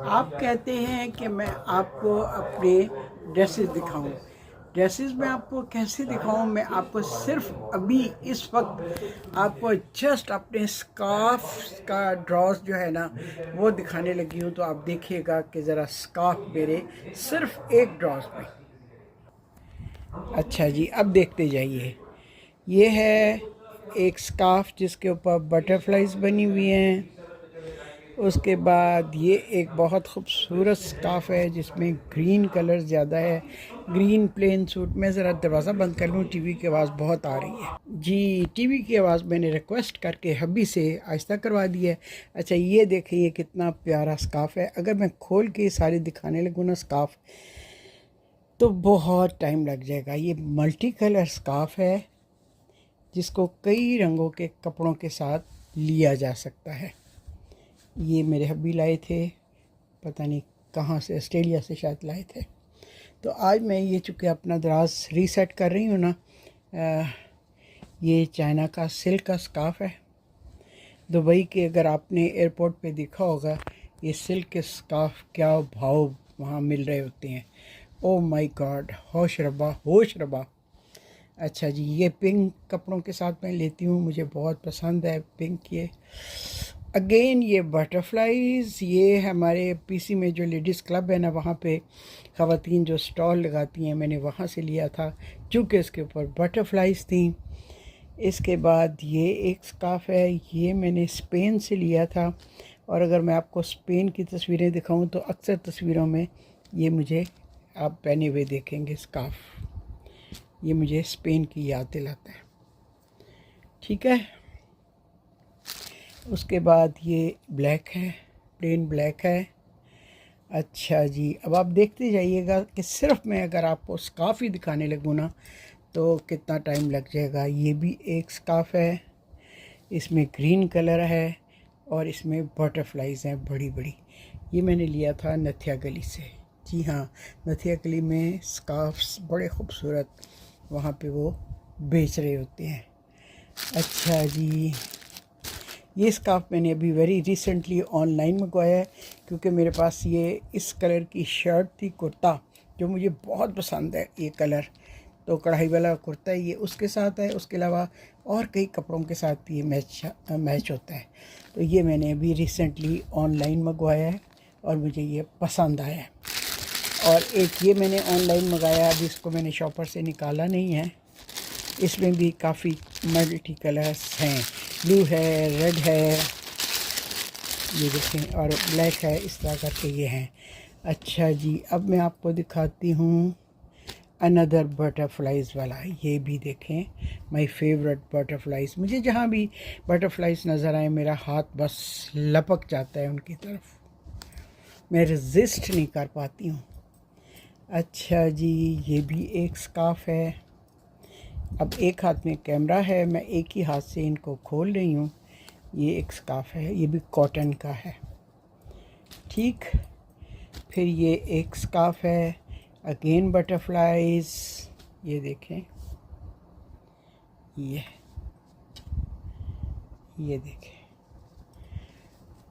आप कहते हैं कि मैं आपको अपने ड्रेसेस दिखाऊं। ड्रेसेस मैं आपको कैसे दिखाऊं? मैं आपको सिर्फ अभी इस वक्त आपको जस्ट अपने स्कार्फ का ड्रॉस जो है ना वो दिखाने लगी हूं। तो आप देखिएगा कि ज़रा स्कार्फ मेरे सिर्फ एक ड्रॉस में। अच्छा जी, अब देखते जाइए। ये है एक स्कार्फ जिसके ऊपर बटरफ्लाइज बनी हुई हैं। उसके बाद ये एक बहुत खूबसूरत स्कार्फ है जिसमें ग्रीन कलर ज़्यादा है, ग्रीन प्लेन सूट में। ज़रा दरवाज़ा बंद कर लूँ, टीवी की आवाज़ बहुत आ रही है जी। टीवी की आवाज़ मैंने रिक्वेस्ट करके हब्बी से आहिस्ता करवा दी है। अच्छा, ये देखिए कितना प्यारा स्कार्फ है। अगर मैं खोल के सारे दिखाने लगूँ ना स्कार्फ तो बहुत टाइम लग जाएगा। ये मल्टी कलर स्कार्फ है जिसको कई रंगों के कपड़ों के साथ लिया जा सकता है। ये मेरे हब्बी लाए थे, पता नहीं कहाँ से, ऑस्ट्रेलिया से शायद लाए थे। तो आज मैं ये चूँकि अपना दराज रीसेट कर रही हूँ ना, ये चाइना का सिल्क का स्कार्फ है। दुबई के अगर आपने एयरपोर्ट पे देखा होगा ये सिल्क के स्कार्फ क्या भाव वहाँ मिल रहे होते हैं। ओ माय गॉड, होश रबा होश रबा। अच्छा जी, ये पिंक कपड़ों के साथ मैं लेती हूँ, मुझे बहुत पसंद है पिंक। ये अगेन ये बटरफ्लाइज, ये हमारे पीसी में जो लेडीज़ क्लब है ना वहाँ पे ख़वातीन जो स्टॉल लगाती हैं, मैंने वहाँ से लिया था चूँकि इसके ऊपर बटरफ्लाइज थी। इसके बाद ये एक स्कार्फ है, ये मैंने स्पेन से लिया था। और अगर मैं आपको स्पेन की तस्वीरें दिखाऊं तो अक्सर तस्वीरों में ये मुझे आप पहने हुए देखेंगे स्कार्फ। ये मुझे स्पेन की याद दिलाता है। ठीक है, उसके बाद ये ब्लैक है, प्लेन ब्लैक है। अच्छा जी, अब आप देखते जाइएगा कि सिर्फ मैं अगर आपको स्कार्फ ही दिखाने लगूँ ना तो कितना टाइम लग जाएगा। ये भी एक स्कार्फ है, इसमें ग्रीन कलर है और इसमें बटरफ्लाइज हैं बड़ी बड़ी। ये मैंने लिया था नथिया गली से। जी हाँ, नथिया गली में स्कार्फ्स बड़े खूबसूरत वहाँ पे वो बेच रहे होते हैं। अच्छा जी, ये स्कार्फ मैंने अभी वेरी रिसेंटली ऑनलाइन मंगवाया है क्योंकि मेरे पास ये इस कलर की शर्ट थी, कुर्ता, जो मुझे बहुत पसंद है ये कलर। तो कढ़ाई वाला कुर्ता है ये, उसके साथ है। उसके अलावा और कई कपड़ों के साथ ये मैच होता है। तो ये मैंने अभी रिसेंटली ऑनलाइन मंगवाया है और मुझे ये पसंद आया है। और एक ये मैंने ऑनलाइन मंगाया, अभी इसको मैंने शॉपर से निकाला नहीं है। इसमें भी काफ़ी मल्टी कलर्स हैं, ब्लू है, रेड है, ये देखें, और ब्लैक है, इस तरह करके ये हैं। अच्छा जी, अब मैं आपको दिखाती हूँ अनदर बटरफ्लाइज़ वाला। ये भी देखें, माय फेवरेट बटरफ्लाइज़। मुझे जहाँ भी बटरफ्लाइज़ नज़र आए मेरा हाथ बस लपक जाता है उनकी तरफ, मैं रेजिस्ट नहीं कर पाती हूँ। अच्छा जी, ये भी एक स्कार्फ है। अब एक हाथ में कैमरा है, मैं एक ही हाथ से इनको खोल रही हूँ। ये एक स्कार्फ है, ये भी कॉटन का है। ठीक, फिर ये एक स्कार्फ है, अगेन बटरफ्लाइज। ये देखें, ये देखें।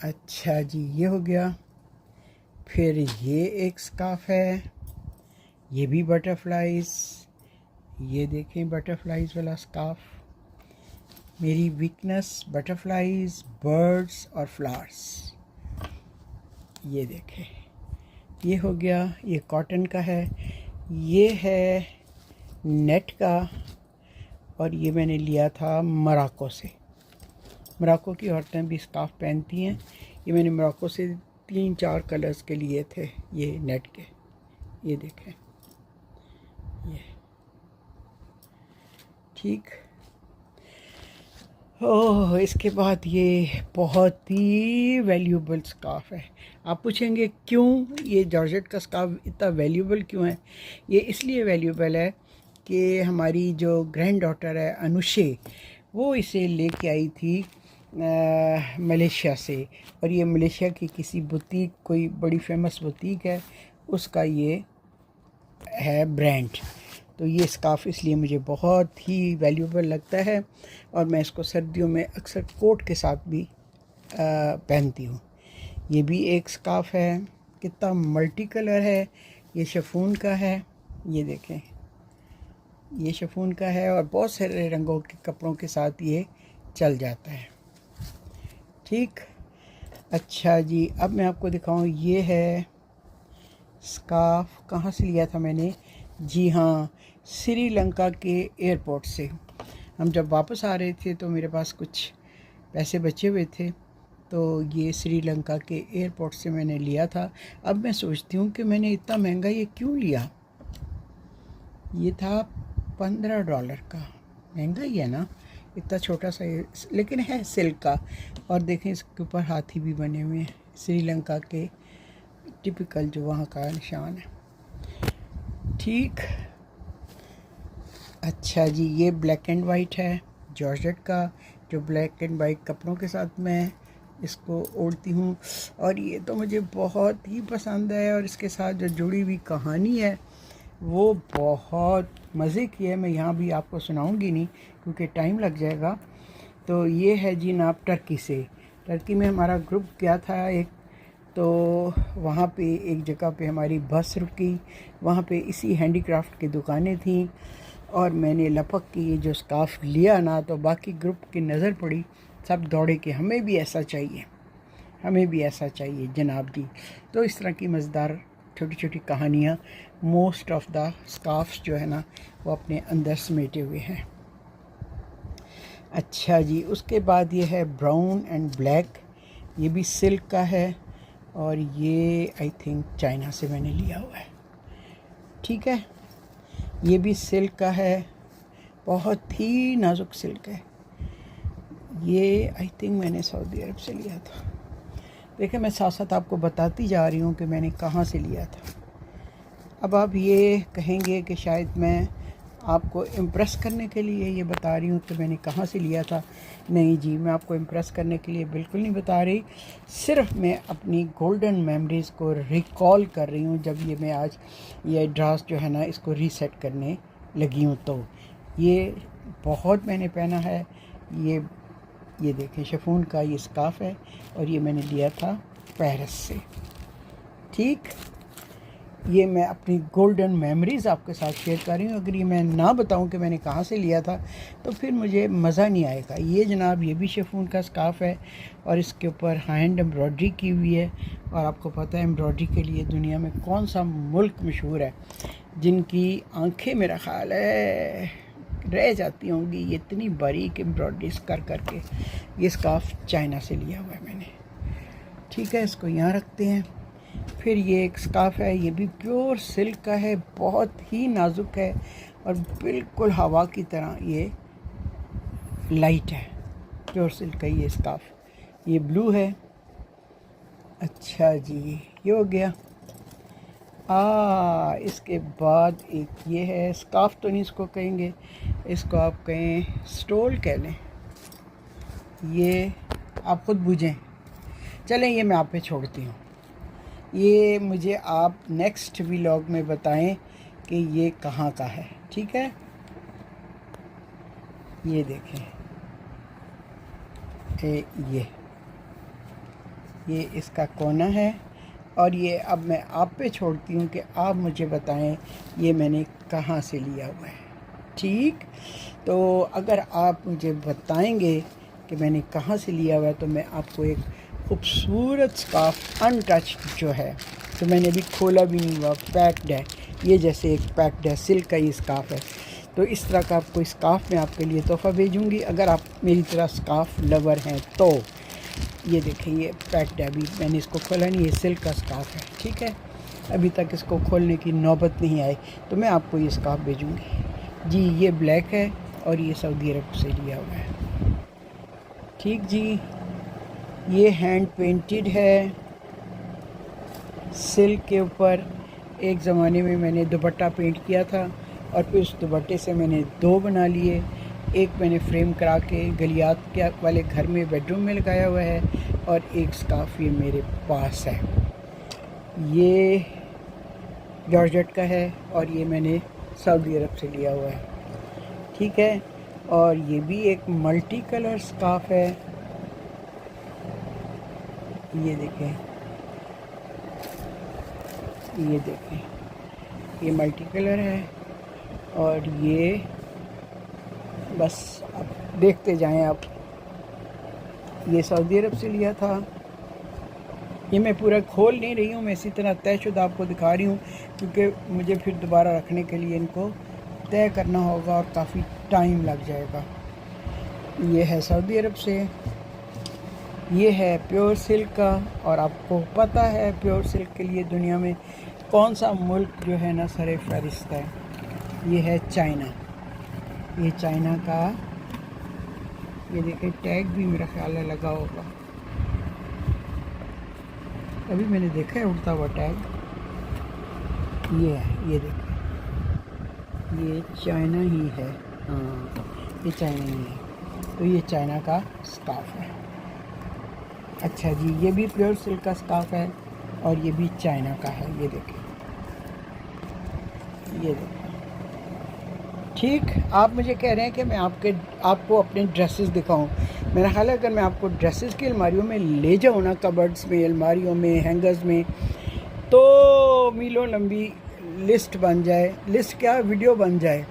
अच्छा जी, ये हो गया। फिर ये एक स्कार्फ है, ये भी बटरफ्लाइज। ये देखें बटरफ्लाइज वाला स्कार्फ। मेरी वीकनेस बटरफ्लाइज, बर्ड्स और फ्लावर्स। ये देखें, ये हो गया, ये कॉटन का है। ये है नेट का और ये मैंने लिया था मोरक्को से। मोरक्को की औरतें भी स्कार्फ पहनती हैं। ये मैंने मोरक्को से 3-4 कलर्स के लिए थे, ये नेट के। ये देखें, ये ठीक। ओह, इसके बाद ये बहुत ही वैल्यूबल स्कार्फ है। आप पूछेंगे क्यों ये जॉर्जेट का स्कार्फ इतना वैल्यूबल क्यों है? ये इसलिए वैल्यूबल है कि हमारी जो ग्रैंड डॉटर है अनुषे, वो इसे लेके आई थी मलेशिया से। और ये मलेशिया की किसी बुटीक, कोई बड़ी फेमस बुटीक है, उसका ये है ब्रांड। तो ये स्कार्फ इसलिए मुझे बहुत ही वैल्यूबल लगता है और मैं इसको सर्दियों में अक्सर कोट के साथ भी पहनती हूँ। ये भी एक स्कार्फ है। कितना मल्टी कलर है। ये शिफॉन का है, ये देखें, ये शिफॉन का है और बहुत सारे रंगों के कपड़ों के साथ ये चल जाता है। ठीक, अच्छा जी, अब मैं आपको दिखाऊं, ये है स्कार्फ। कहाँ से लिया था मैंने? जी हाँ, श्रीलंका के एयरपोर्ट से। हम जब वापस आ रहे थे तो मेरे पास कुछ पैसे बचे हुए थे, तो ये श्रीलंका के एयरपोर्ट से मैंने लिया था। अब मैं सोचती हूँ कि मैंने इतना महंगा ये क्यों लिया। ये था $15 का, महंगा ही है ना, इतना छोटा सा लेकिन है सिल्क का। और देखें इसके ऊपर हाथी भी बने हुए हैं, श्रीलंका के टिपिकल जो वहाँ का निशान है। ठीक, अच्छा जी, ये ब्लैक एंड वाइट है जॉर्जेट का, जो ब्लैक एंड वाइट कपड़ों के साथ मैं इसको ओढ़ती हूँ। और ये तो मुझे बहुत ही पसंद है, और इसके साथ जो जुड़ी हुई कहानी है वो बहुत मज़े की है। मैं यहाँ भी आपको सुनाऊंगी नहीं क्योंकि टाइम लग जाएगा। तो ये है जी नाप टर्की से। टर्की में हमारा ग्रुप गया था एक, तो वहाँ पे एक जगह पे हमारी बस रुकी, वहाँ पे इसी हैंडीक्राफ्ट की दुकानें थीं, और मैंने लपक के ये जो स्कार्फ लिया ना, तो बाकी ग्रुप की नज़र पड़ी, सब दौड़े कि हमें भी ऐसा चाहिए, हमें भी ऐसा चाहिए जनाब जी। तो इस तरह की मज़ेदार छोटी छोटी कहानियाँ मोस्ट ऑफ द स्कार्फ्स जो है ना वो अपने अंदर समेटे हुए हैं। अच्छा जी, उसके बाद ये है ब्राउन एंड ब्लैक, ये भी सिल्क का है, और ये आई थिंक चाइना से मैंने लिया हुआ है। ठीक है, ये भी सिल्क का है, बहुत ही नाजुक सिल्क है। ये आई थिंक मैंने सऊदी अरब से लिया था। देखिए, मैं साथ साथ आपको बताती जा रही हूँ कि मैंने कहाँ से लिया था। अब आप ये कहेंगे कि शायद मैं आपको इम्प्रेस करने के लिए ये बता रही हूँ कि मैंने कहाँ से लिया था। नहीं जी, मैं आपको इम्प्रेस करने के लिए बिल्कुल नहीं बता रही, सिर्फ मैं अपनी गोल्डन मेमोरीज़ को रिकॉल कर रही हूँ। जब ये मैं आज ये ड्रेस जो है ना इसको रीसेट करने लगी हूँ, तो ये बहुत मैंने पहना है। ये देखें, शिफॉन का ये स्कार्फ है, और ये मैंने लिया था पेरिस से। ठीक, ये मैं अपनी गोल्डन मेमोरीज़ आपके साथ शेयर कर रही हूँ। अगर ये मैं ना बताऊँ कि मैंने कहाँ से लिया था तो फिर मुझे मज़ा नहीं आएगा। ये जनाब, ये भी शिफॉन का स्कार्फ है, और इसके ऊपर हैंड एम्ब्रॉयडरी की हुई है। और आपको पता है एम्ब्रॉयडरी के लिए दुनिया में कौन सा मुल्क मशहूर है, जिनकी आंखें मेरा ख़्याल है रह जाती होंगी ये इतनी बारीक एम्ब्रॉयडरीज कर करके। ये स्कार्फ चाइना से लिया हुआ है मैंने। ठीक है, इसको यहाँ रखते हैं। फिर ये एक स्कार्फ है, ये भी प्योर सिल्क का है, बहुत ही नाजुक है और बिल्कुल हवा की तरह ये लाइट है। प्योर सिल्क का ये स्कार्फ, ये ब्लू है। अच्छा जी, ये हो गया। इसके बाद एक ये है, स्कार्फ तो नहीं इसको कहेंगे, इसको आप कहें स्टोल कह लें, ये आप ख़ुद बूझें। चलें, ये मैं आप पे छोड़ती हूँ। ये मुझे आप नेक्स्ट व्लॉग में बताएं कि ये कहाँ का है। ठीक है, ये देखें, ये इसका कोना है, और ये अब मैं आप पे छोड़ती हूँ कि आप मुझे बताएं ये मैंने कहाँ से लिया हुआ है। ठीक, तो अगर आप मुझे बताएंगे कि मैंने कहाँ से लिया हुआ है तो मैं आपको एक खूबसूरत स्कार्फ अनटच्ड जो है, तो मैंने अभी खोला भी नहीं हुआ, पैक्ड है, ये जैसे एक पैक्ड है, सिल्क का ये स्कार्फ है। तो इस तरह का कोई स्कार्फ मैं आपके लिए तोहफ़ा भेजूँगी अगर आप मेरी तरह स्कार्फ लवर हैं तो। ये देखें, ये पैक्ड है, अभी मैंने इसको खोला नहीं, ये सिल्क का स्कार्फ है। ठीक है, अभी तक इसको खोलने की नौबत नहीं आई, तो मैं आपको ये स्कार्फ भेजूँगी जी। ये ब्लैक है और ये सऊदी अरब से लिया हुआ है। ठीक जी, ये हैंड पेंटेड है सिल्क के ऊपर। एक ज़माने में मैंने दुपट्टा पेंट किया था और फिर उस दुपट्टे से मैंने दो बना लिए। एक मैंने फ्रेम करा के गलियात के वाले घर में बेडरूम में लगाया हुआ है, और एक स्कार्फ ये मेरे पास है। ये जॉर्जेट का है और ये मैंने सऊदी अरब से लिया हुआ है। ठीक है, और ये भी एक मल्टी कलर स्कार्फ है। ये देखें, ये देखें, ये मल्टी कलर है और ये बस अब देखते जाएं आप। ये सऊदी अरब से लिया था। ये मैं पूरा खोल नहीं रही हूँ, मैं इसी तरह तयशुदा आपको दिखा रही हूँ, क्योंकि मुझे फिर दोबारा रखने के लिए इनको तय करना होगा और काफ़ी टाइम लग जाएगा। ये है सऊदी अरब से, ये है प्योर सिल्क का। और आपको पता है प्योर सिल्क के लिए दुनिया में कौन सा मुल्क जो है ना सरे फहरिस्त है? ये है चाइना। ये चाइना का, ये देखिए टैग भी मेरा ख्याल है लगा होगा, अभी मैंने देखा है उड़ता हुआ टैग। ये है, ये देखिए, ये चाइना ही है। हाँ, ये चाइना ही है। तो ये चाइना का स्कार्फ है। अच्छा जी, ये भी प्योर सिल्क का स्कार्फ है और ये भी चाइना का है। ये देखिए, ये देखिए। ठीक, आप मुझे कह रहे हैं कि मैं आपको अपने ड्रेसेस दिखाऊं। मेरा ख्याल है अगर मैं आपको ड्रेसेस की अलमारियों में ले जाऊं ना, कबर्ड्स में, अलमारियों में, हैंगर्स में, तो मीलों लंबी लिस्ट बन जाए। लिस्ट क्या, वीडियो बन जाए।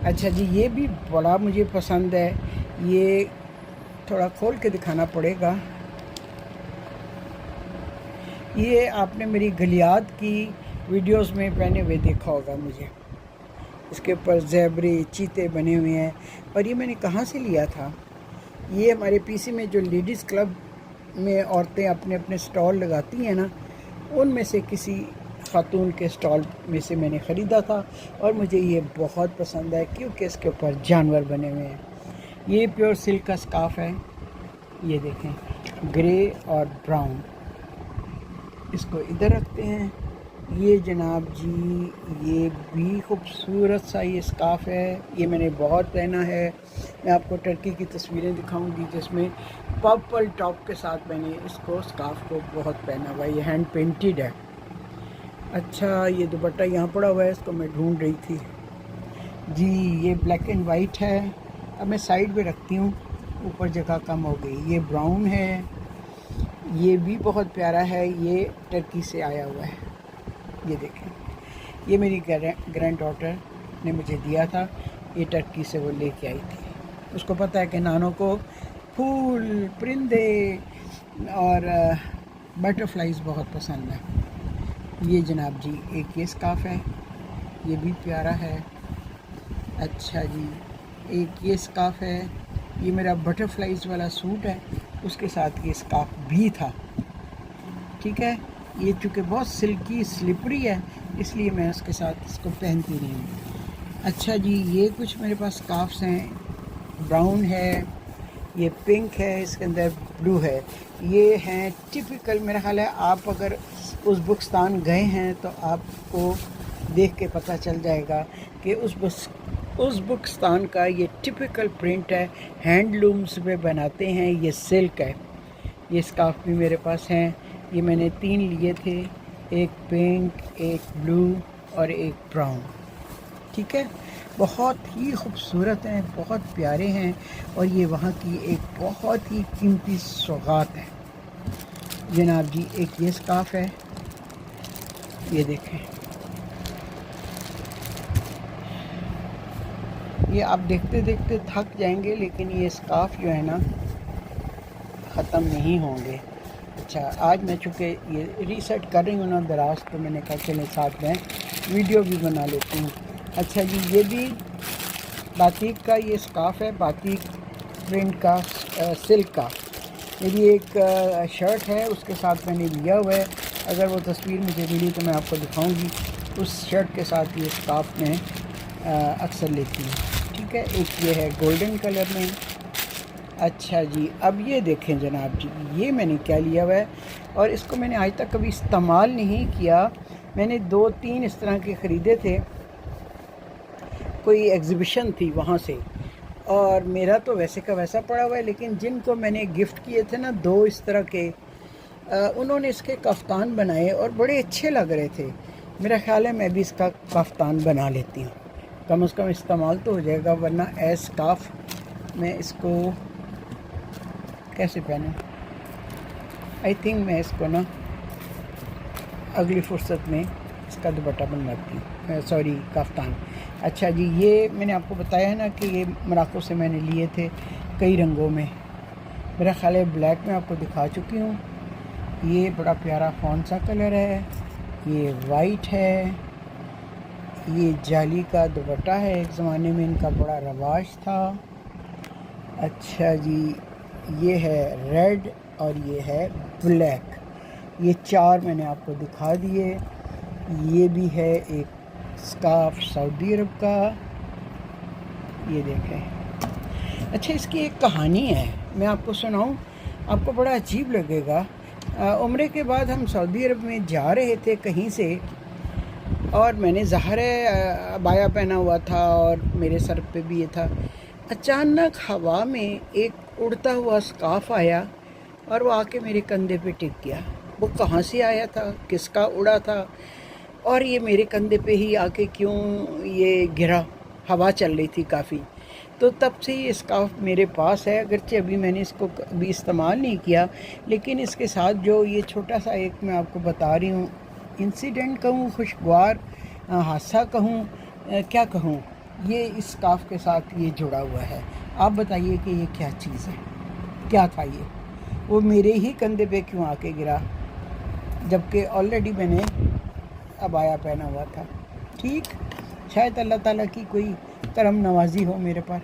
अच्छा जी, ये भी बड़ा मुझे पसंद है। ये थोड़ा खोल के दिखाना पड़ेगा। ये आपने मेरी गलियात की वीडियोस में पहने हुए देखा होगा मुझे। इसके ऊपर ज़ेबरे चीते बने हुए हैं। और ये मैंने कहाँ से लिया था? ये हमारे पीसी में जो लेडीज़ क्लब में औरतें अपने अपने स्टॉल लगाती हैं ना, उनमें से किसी खातून के स्टॉल में से मैंने ख़रीदा था और मुझे ये बहुत पसंद है क्योंकि इसके ऊपर जानवर बने हुए हैं। ये प्योर सिल्क का स्कार्फ है। ये देखें, ग्रे और ब्राउन। इसको इधर रखते हैं। ये जनाब जी, ये भी खूबसूरत सा ये स्कार्फ है। ये मैंने बहुत पहना है। मैं आपको टर्की की तस्वीरें दिखाऊंगी जिसमें पर्पल टॉप के साथ मैंने इसको स्कार्फ को बहुत पहना हुआ है। ये हैंड पेंटेड है। अच्छा, ये दुपट्टा यहाँ पड़ा हुआ है, इसको मैं ढूंढ रही थी जी। ये ब्लैक एंड वाइट है। अब मैं साइड पे रखती हूँ, ऊपर जगह कम हो गई। ये ब्राउन है। ये भी बहुत प्यारा है। ये टर्की से आया हुआ है। ये देखें, ये मेरी ग्रैंड डॉटर ने मुझे दिया था। ये टर्की से वो लेके आई थी। उसको पता है कि नानों को फूल, परिंदे और बटरफ्लाइज बहुत पसंद है। ये जनाब जी एक ये स्कार्फ है, ये भी प्यारा है। अच्छा जी, एक ये स्कार्फ है। ये मेरा बटरफ्लाइज वाला सूट है, उसके साथ ये स्कार्फ भी था। ठीक है, ये चूँकि बहुत सिल्की स्लिपरी है इसलिए मैं उसके साथ इसको पहनती नहीं हूँ। अच्छा जी, ये कुछ मेरे पास स्कार्फ्स हैं। ब्राउन है, ये पिंक है, इसके अंदर ब्लू है। ये हैं टिपिकल, मेरा ख्याल है आप अगर उज़्बेकिस्तान गए हैं तो आपको देख के पता चल जाएगा कि उज़्बेकिस्तान का ये टिपिकल प्रिंट है। हैंडलूम्स में बनाते हैं। ये सिल्क है। ये स्कार्फ भी मेरे पास हैं। ये मैंने 3 लिए थे, एक पिंक, एक ब्लू और एक ब्राउन। ठीक है, बहुत ही खूबसूरत हैं, बहुत प्यारे हैं और ये वहाँ की एक बहुत ही कीमती सौगात है। जनाब जी एक ये स्कार्फ है, ये देखें। ये आप देखते देखते थक जाएंगे, लेकिन ये स्कार्फ जो है ना ख़त्म नहीं होंगे। अच्छा, आज मैं चूँकि ये रीसेट कर रही हूँ ना दराज, तो मैंने कहा चले साथ में वीडियो भी बना लेती हूँ। अच्छा जी, ये भी बातिक का ये स्कार्फ है, बातिक प्रिंट का, सिल्क का। ये भी एक शर्ट है, उसके साथ मैंने लिया हुआ है। अगर वो तस्वीर मुझे मिली तो मैं आपको दिखाऊंगी। उस शर्ट के साथ ये स्कार्फ में अक्सर लेती हूँ। ठीक है, एक ये है गोल्डन कलर में। अच्छा जी, अब ये देखें जनाब जी, ये मैंने क्या लिया हुआ है और इसको मैंने आज तक कभी इस्तेमाल नहीं किया। मैंने 2-3 इस तरह के ख़रीदे थे, कोई एग्ज़िबिशन थी वहाँ से, और मेरा तो वैसे का वैसा पड़ा हुआ है। लेकिन जिनको मैंने गिफ्ट किए थे ना 2 इस तरह के, उन्होंने इसके कफ्तान बनाए और बड़े अच्छे लग रहे थे। मेरा ख्याल है मैं भी इसका कफ्तान बना लेती हूँ, कम से कम इस्तेमाल तो हो जाएगा, वरना एज स्कार्फ मैं इसको कैसे पहनूं। आई थिंक मैं इसको ना अगली फुर्सत में इसका दुपट्टा बनवाती हूँ, सॉरी कफ्तान। अच्छा जी, ये मैंने आपको बताया है ना कि ये मोरक्को से मैंने लिए थे कई रंगों में। मेरा ख्याल है ब्लैक में आपको दिखा चुकी हूँ। ये बड़ा प्यारा कौन सा कलर है, ये वाइट है, ये जाली का दुपट्टा है, एक ज़माने में इनका बड़ा रवाज था। अच्छा जी, ये है रेड और ये है ब्लैक। ये 4 मैंने आपको दिखा दिए। ये भी है एक स्कार्फ सऊदी अरब का, ये देखें। अच्छा, इसकी एक कहानी है, मैं आपको सुनाऊं, आपको बड़ा अजीब लगेगा। उम्रे के बाद हम सऊदी अरब में जा रहे थे कहीं से, और मैंने ज़ाहिर है अबाया पहना हुआ था और मेरे सर पे भी ये था। अचानक हवा में एक उड़ता हुआ स्कार्फ आया और वो आके मेरे कंधे पे टिक गया। वो कहाँ से आया था, किसका उड़ा था, और ये मेरे कंधे पे ही आके क्यों ये गिरा। हवा चल रही थी काफ़ी, तो तब से ये स्कार्फ मेरे पास है। अगरचे अभी मैंने इसको अभी इस्तेमाल नहीं किया, लेकिन इसके साथ जो ये छोटा सा एक मैं आपको बता रही हूँ इंसिडेंट कहूँ, खुशगवार हादसा कहूँ, क्या कहूँ, ये इस स्कार्फ के साथ ये जुड़ा हुआ है। आप बताइए कि ये क्या चीज़ है, क्या था ये, वो मेरे ही कंधे पे क्यों आके गिरा, जबकि ऑलरेडी मैंने अबाया पहना हुआ था। ठीक, शायद अल्लाह ताला की कोई करम नवाजी हो मेरे पर।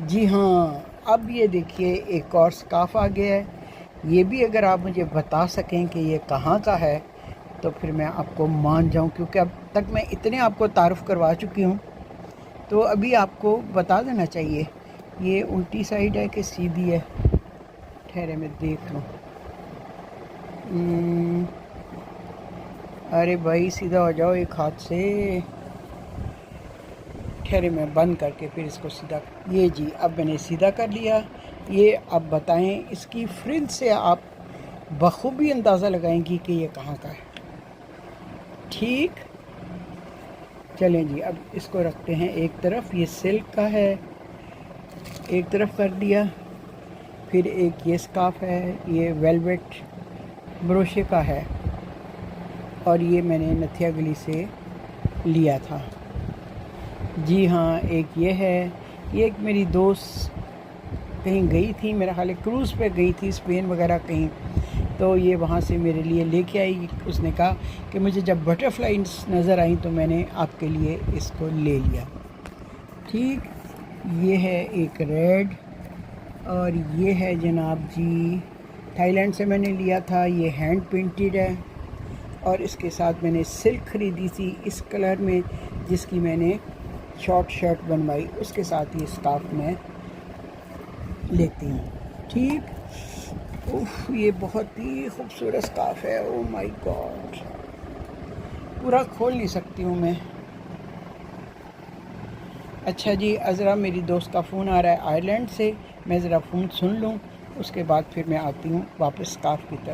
जी हाँ, अब ये देखिए एक और स्कार्फ आ गया है। ये भी अगर आप मुझे बता सकें कि ये कहाँ का है तो फिर मैं आपको मान जाऊँ, क्योंकि अब तक मैं इतने आपको तारुफ़ करवा चुकी हूँ, तो अभी आपको बता देना चाहिए। ये उल्टी साइड है कि सीधी है, ठहरे मैं देख लूँ। अरे भाई सीधा हो जाओ एक हाथ से, ठहरे मैं बंद करके फिर इसको सीधा। ये जी, अब मैंने सीधा कर लिया। ये अब बताएं, इसकी फ्रिल से आप बखूबी अंदाज़ा लगाएंगी कि ये कहाँ का है। ठीक, चलें जी, अब इसको रखते हैं एक तरफ। ये सिल्क का है, एक तरफ कर दिया। फिर एक ये स्कार्फ है, ये वेलवेट ब्रोशे का है, और ये मैंने नथिया गली से लिया था। जी हाँ, एक ये है। ये एक मेरी दोस्त कहीं गई थी, मेरा ख्याल है क्रूज़ पे गई थी, स्पेन वगैरह कहीं, तो ये वहाँ से मेरे लिए लेके आई। उसने कहा कि मुझे जब बटरफ्लाइज नज़र आई तो मैंने आपके लिए इसको ले लिया। ठीक, ये है एक रेड, और ये है जनाब जी थाईलैंड से मैंने लिया था। ये हैंड पेंटेड है, और इसके साथ मैंने सिल्क ख़रीदी थी इस कलर में, जिसकी मैंने शॉर्ट शर्ट बनवाई, उसके साथ ये स्कार्फ मैं लेती हूँ। ठीक, उफ, ये बहुत ही खूबसूरत स्कार्फ है। ओह माय गॉड, पूरा खोल नहीं सकती हूँ मैं। अच्छा जी, ज़रा मेरी दोस्त का फ़ोन आ रहा है आयरलैंड से, मैं ज़रा फ़ोन सुन लूँ, उसके बाद फिर मैं आती हूँ वापस स्कार्फ की तरफ।